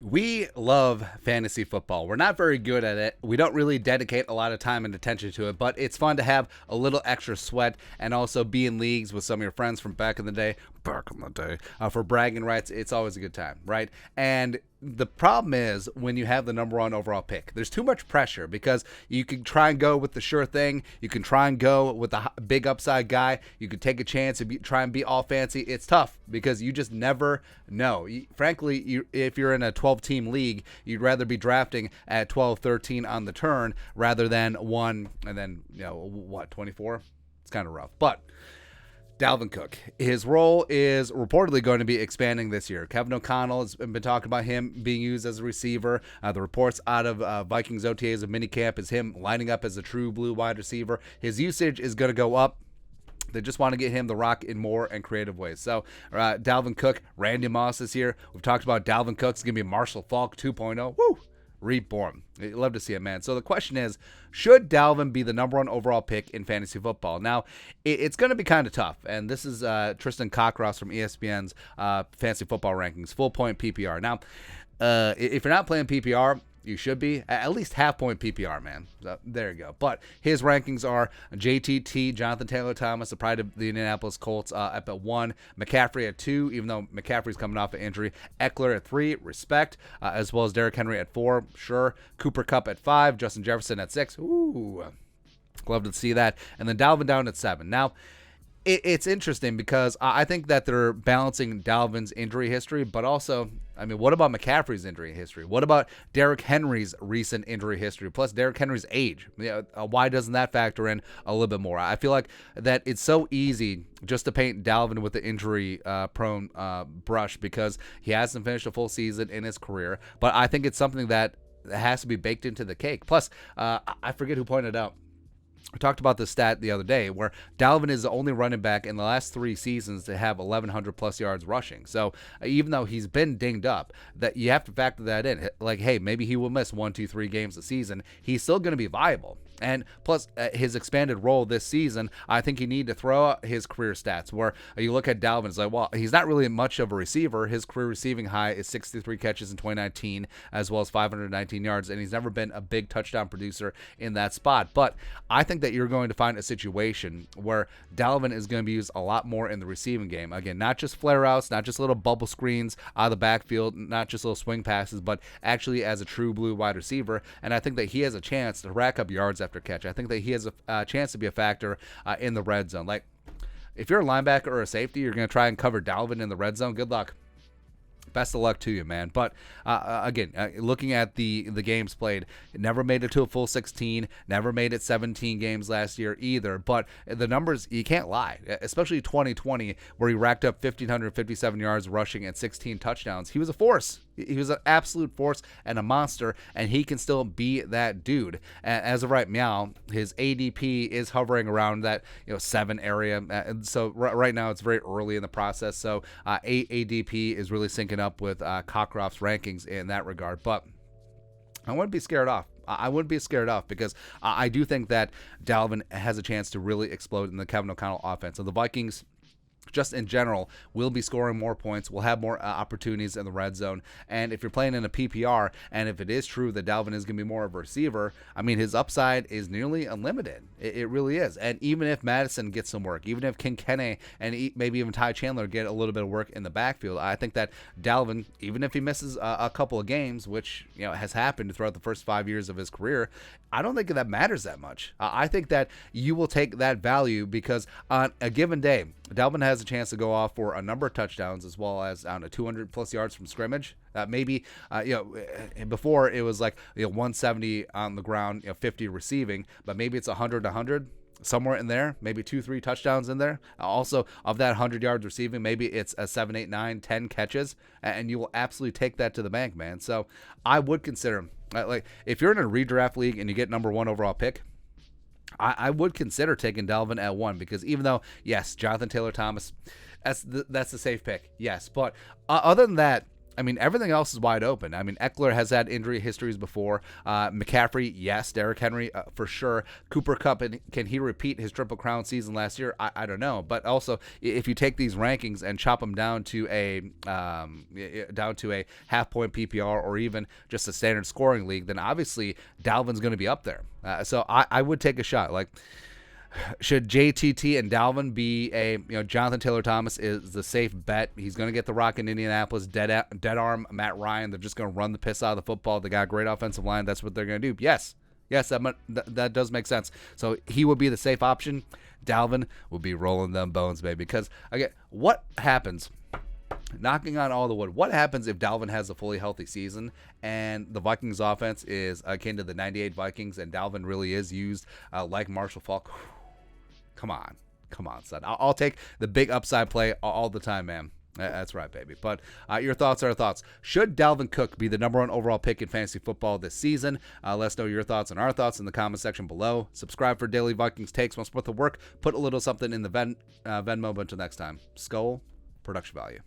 We love fantasy football. We're not very good at it. We don't really dedicate a lot of time and attention to it, but it's fun to have a little extra sweat and also be in leagues with some of your friends from back in the day. For bragging rights, it's always a good time, right? And the problem is when you have the number one overall pick, there's too much pressure because you can try and go with the sure thing. You can try and go with the big upside guy. You could take a chance and try and be all fancy. It's tough because you just never know. Frankly, if you're in a 12-team league, you'd rather be drafting at 12, 13 on the turn rather than 1 and then, 24? It's kind of rough. But Dalvin Cook, his role is reportedly going to be expanding this year. Kevin O'Connell has been talking about him being used as a receiver. The reports out of Vikings OTAs of minicamp is him lining up as a true blue wide receiver. His usage is going to go up. They just want to get him the rock in more and creative ways. So, Dalvin Cook, Randy Moss is here. We've talked about Dalvin Cook's going to be Marshall Faulk 2.0. Woo! Reborn. I'd love to see it, man. So the question is, should Dalvin be the number one overall pick in fantasy football? Now, it's going to be kind of tough, and this is Tristan Cockross from ESPN's fantasy football rankings, full point PPR. Now, if you're not playing PPR, you should be at least half-point PPR, man. So, there you go. But his rankings are JTT, Jonathan Taylor-Thomas, the pride of the Indianapolis Colts, up at 1. McCaffrey at 2, even though McCaffrey's coming off an injury. Eckler at 3, respect, as well as Derrick Henry at 4, sure. Cooper Kupp at 5, Justin Jefferson at 6. Ooh, love to see that. And then Dalvin down at 7. Now, it's interesting because I think that they're balancing Dalvin's injury history, but also, what about McCaffrey's injury history? What about Derrick Henry's recent injury history, plus Derrick Henry's age? Why doesn't that factor in a little bit more? I feel like that it's so easy just to paint Dalvin with the injury-prone brush because he hasn't finished a full season in his career, but I think it's something that has to be baked into the cake. Plus, I forget who pointed out, I talked about this stat the other day where Dalvin is the only running back in the last 3 seasons to have 1,100 plus yards rushing. So even though he's been dinged up, that you have to factor that in. Like, hey, maybe he will miss 1, 2, 3 games a season. He's still going to be viable. And plus, his expanded role this season, I think you need to throw out his career stats where you look at Dalvin, it's like, well, he's not really much of a receiver. His career receiving high is 63 catches in 2019, as well as 519 yards, and he's never been a big touchdown producer in that spot. But I think that you're going to find a situation where Dalvin is going to be used a lot more in the receiving game. Again, not just flare-outs, not just little bubble screens out of the backfield, not just little swing passes, but actually as a true blue wide receiver. And I think that he has a chance to rack up yards after catch. I think that he has a chance to be a factor in the red zone. Like, if you're a linebacker or a safety, you're going to try and cover Dalvin in the red zone. Good luck. Best of luck to you, man. But again, looking at the games played, it never made it to a full 16, never made it 17 games last year either. But the numbers, you can't lie, especially 2020, where he racked up 1,557 yards rushing and 16 touchdowns. He was a force. He was an absolute force and a monster, and he can still be that dude. As of right now, his ADP is hovering around that 7 area. And so right now it's very early in the process. So ADP is really syncing up with Cockcroft's rankings in that regard. But I wouldn't be scared off. I wouldn't be scared off because I do think that Dalvin has a chance to really explode in the Kevin O'Connell offense. So the Vikings, just in general, will be scoring more points. We'll have more opportunities in the red zone. And if you're playing in a PPR, and if it is true that Dalvin is going to be more of a receiver, his upside is nearly unlimited. It really is. And even if Madison gets some work, even if Kinkenny and maybe even Ty Chandler get a little bit of work in the backfield, I think that Dalvin, even if he misses a couple of games, which has happened throughout the first 5 years of his career, I don't think that matters that much. I think that you will take that value because on a given day, Dalvin has a chance to go off for a number of touchdowns as well as 200 plus yards from scrimmage. Maybe before it was like 170 on the ground, 50 receiving, but maybe it's 100 somewhere in there, maybe 2-3 touchdowns in there. Also, of that 100 yards receiving, maybe it's a 7, 8, 9, 10 catches, and you will absolutely take that to the bank, man. So I would consider, like, if you're in a redraft league and you get number 1 overall pick, I would consider taking Dalvin at 1 because even though, yes, Jonathan Taylor-Thomas, that's the safe pick, yes. But other than that, I mean, everything else is wide open. I mean, Eckler has had injury histories before. McCaffrey, yes. Derrick Henry, for sure. Cooper Kupp, can he repeat his Triple Crown season last year? I don't know. But also, if you take these rankings and chop them down to a half-point PPR or even just a standard scoring league, then obviously Dalvin's going to be up there. So I would take a shot. Like, should JTT and Dalvin be Jonathan Taylor Thomas is the safe bet. He's going to get the rock in Indianapolis. Dead arm Matt Ryan. They're just going to run the piss out of the football. They got a great offensive line. That's what they're going to do. Yes, that does make sense. So he would be the safe option. Dalvin will be rolling them bones, baby. Because, again, what happens, knocking on all the wood, what happens if Dalvin has a fully healthy season and the Vikings offense is akin to the 98 Vikings and Dalvin really is used like Marshall Faulk? Come on, son. I'll take the big upside play all the time, man. That's right, baby. But your thoughts are thoughts. Should Dalvin Cook be the number 1 overall pick in fantasy football this season? Let us know your thoughts and our thoughts in the comment section below. Subscribe for daily Vikings takes. Once worth of work, put a little something in the Venmo. But until next time, Skull, production value.